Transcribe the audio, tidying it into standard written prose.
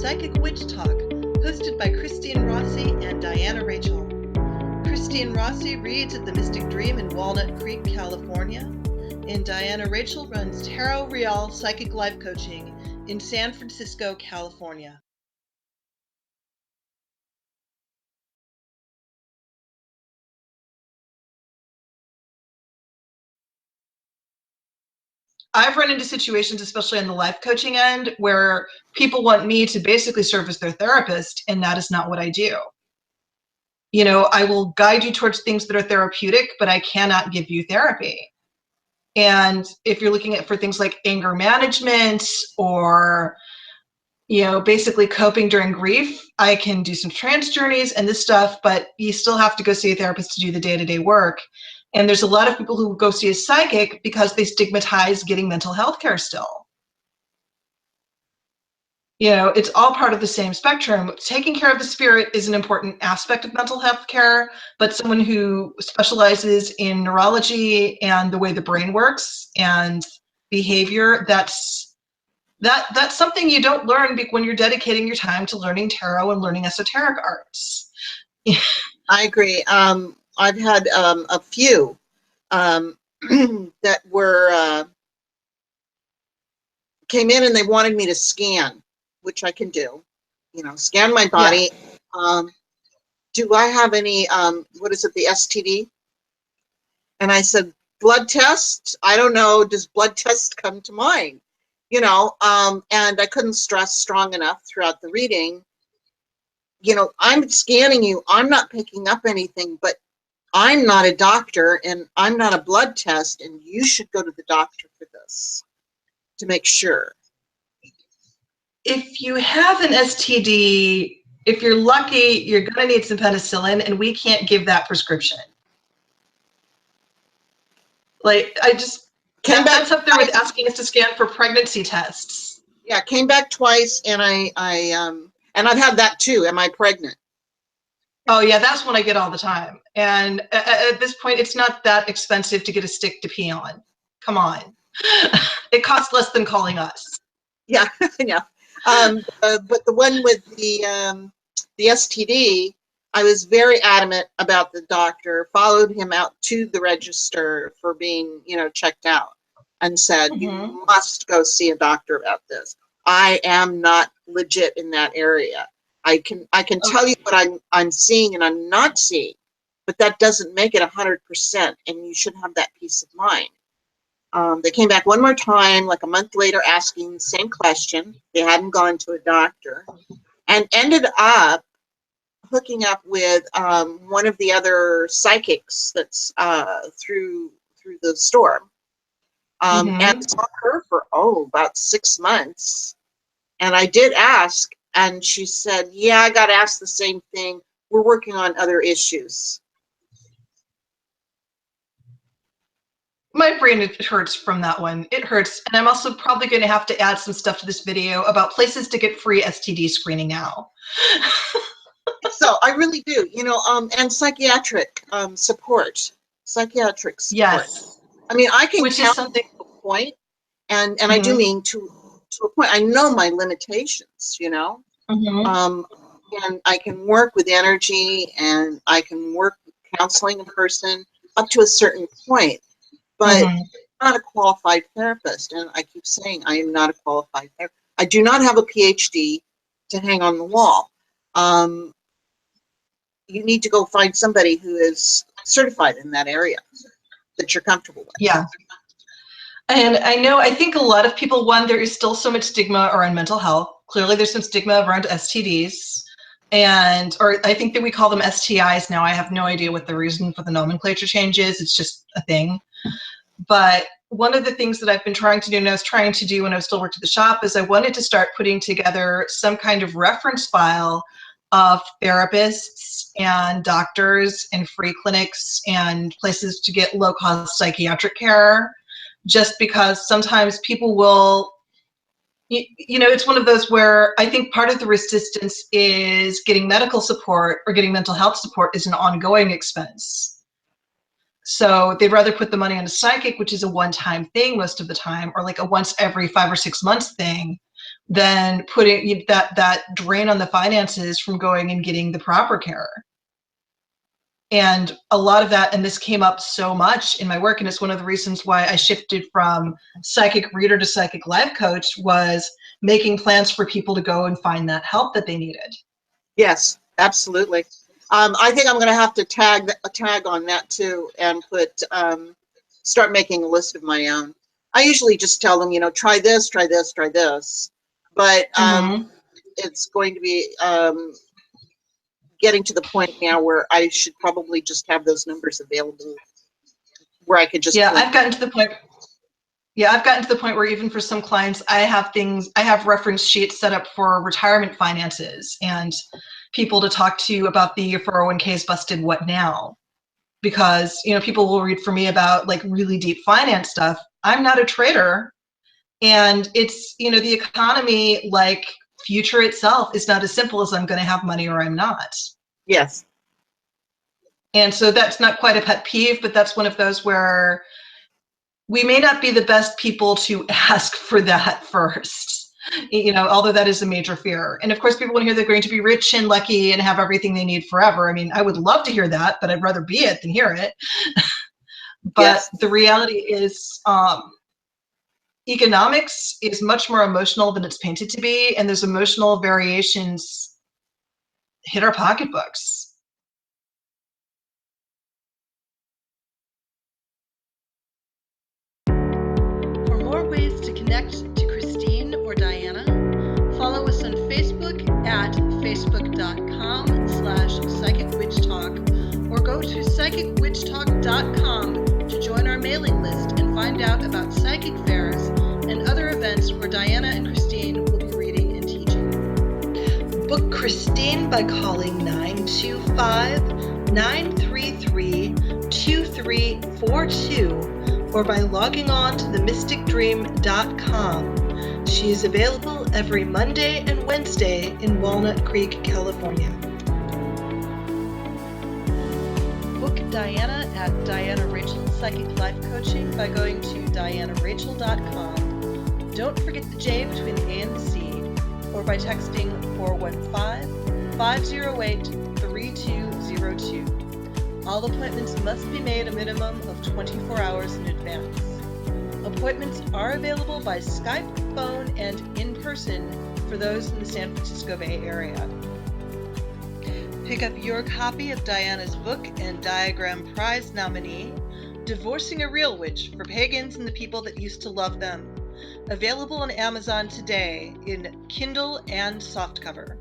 Psychic Witch Talk, hosted by Christine Rossi and Diana Rachel. Christine Rossi reads at the Mystic Dream in Walnut Creek, California, and Diana Rachel runs Tarot Real Psychic Life Coaching in San Francisco, California. I've run into situations, especially on the life coaching end, where people want me to basically serve as their therapist, and that is not what I do. You know, I will guide you towards things that are therapeutic, but I cannot give you therapy. And if you're looking at for things like anger management or, you know, basically coping during grief, I can do some trance journeys and this stuff, but you still have to go see a therapist to do the day-to-day work. And there's a lot of people who go see a psychic because they stigmatize getting mental health care still. You know, it's all part of the same spectrum. Taking care of the spirit is an important aspect of mental health care, but someone who specializes in neurology and the way the brain works and behavior, that's something you don't learn when you're dedicating your time to learning tarot and learning esoteric arts. I agree. I've had a few that were came in and they wanted me to scan, which I can do. You know, scan my body. Yeah. Do I have any? What is it? The STD? And I said, blood test. I don't know. Does blood test come to mind? You know, and I couldn't stress strong enough throughout the reading. You know, I'm scanning you. I'm not picking up anything, but I'm not a doctor and I'm not a blood test, and you should go to the doctor for this to make sure. If you have an STD, if you're lucky, you're going to need some penicillin, and we can't give that prescription. Like, I just that's up there with asking us to scan for pregnancy tests. Yeah, came back twice, and and I've had that too. Am I pregnant? Oh yeah, that's one I get all the time. And at this point, it's not that expensive to get a stick to pee on. Come on, it costs less than calling us. Yeah, yeah. But the one with the STD, I was very adamant about the doctor. Followed him out to the register for being, you know, checked out, and said, "You must go see a doctor about this. I am not legit in that area. I can tell you what I'm seeing and I'm not seeing, but that doesn't make it 100%, and you should have that peace of mind." They came back one more time, like a month later, asking the same question. They hadn't gone to a doctor, and ended up hooking up with one of the other psychics that's through the store, and saw her for about 6 months. And I did ask, and she said, "Yeah, I got asked the same thing. We're working on other issues." My brain hurts from that one. It hurts. And I'm also probably going to have to add some stuff to this video about places to get free STD screening now. So I really do, you know, and psychiatric support. Psychiatric support. Yes. I mean, I can Which count is something to a point, and I do mean to a point. I know my limitations, you know. And I can work with energy, and I can work with counseling a person up to a certain point. But I'm not a qualified therapist, and I keep saying I am not a qualified therapist. I do not have a PhD to hang on the wall. You need to go find somebody who is certified in that area that you're comfortable with. Yeah. And I think a lot of people, one, there is still so much stigma around mental health. Clearly there's some stigma around STDs. Or I think that we call them STIs now. I have no idea what the reason for the nomenclature change is. It's just a thing. But one of the things that I've been trying to do, and I was trying to do when I was still worked at the shop, is I wanted to start putting together some kind of reference file of therapists and doctors and free clinics and places to get low-cost psychiatric care, just because sometimes people will, you know, it's one of those where I think part of the resistance is getting medical support or getting mental health support is an ongoing expense. So they'd rather put the money on a psychic, which is a one-time thing most of the time, or like a once every 5 or 6 months thing, than putting that drain on the finances from going and getting the proper care. And a lot of that, and this came up so much in my work, and it's one of the reasons why I shifted from psychic reader to psychic life coach, was making plans for people to go and find that help that they needed. Yes, absolutely. I think I'm going to have to tag on that too, and start making a list of my own. I usually just tell them, try this, try this, try this. But it's going to be getting to the point now where I should probably just have those numbers available, where I could just I've gotten to the point. Yeah, I've gotten to the point where even for some clients, I have reference sheets set up for retirement finances and people to talk to about the 401ks busted what now. Because, people will read for me about like really deep finance stuff. I'm not a trader. And it's, the economy, like future itself, is not as simple as I'm going to have money or I'm not. Yes. And so that's not quite a pet peeve, but that's one of those where we may not be the best people to ask for that first, although that is a major fear. And of course, people want to hear they're going to be rich and lucky and have everything they need forever. I mean, I would love to hear that, but I'd rather be it than hear it. But yes. the reality is, economics is much more emotional than it's painted to be, and those emotional variations hit our pocketbooks. For more ways to connect to Christine or Diana, follow us on Facebook at facebook.com/psychicwitchtalk, or go to psychicwitchtalk.com to join our mailing list and find out about psychic fairs and other events where Diana and Christine will be reading and teaching. Book Christine by calling 925-933-2342 or by logging on to themysticdream.com. She is available every Monday and Wednesday in Walnut Creek, California. Book Diana at Diana Rachel Psychic Life Coaching by going to dianarachel.com. Don't forget the J between the A and the C, or by texting 415-508-3202. All appointments must be made a minimum of 24 hours in advance. Appointments are available by Skype, phone, and in person for those in the San Francisco Bay Area. Pick up your copy of Diana's book and Diagram Prize nominee, Divorcing a Real Witch for Pagans and the People That Used to Love Them. Available on Amazon today in Kindle and softcover.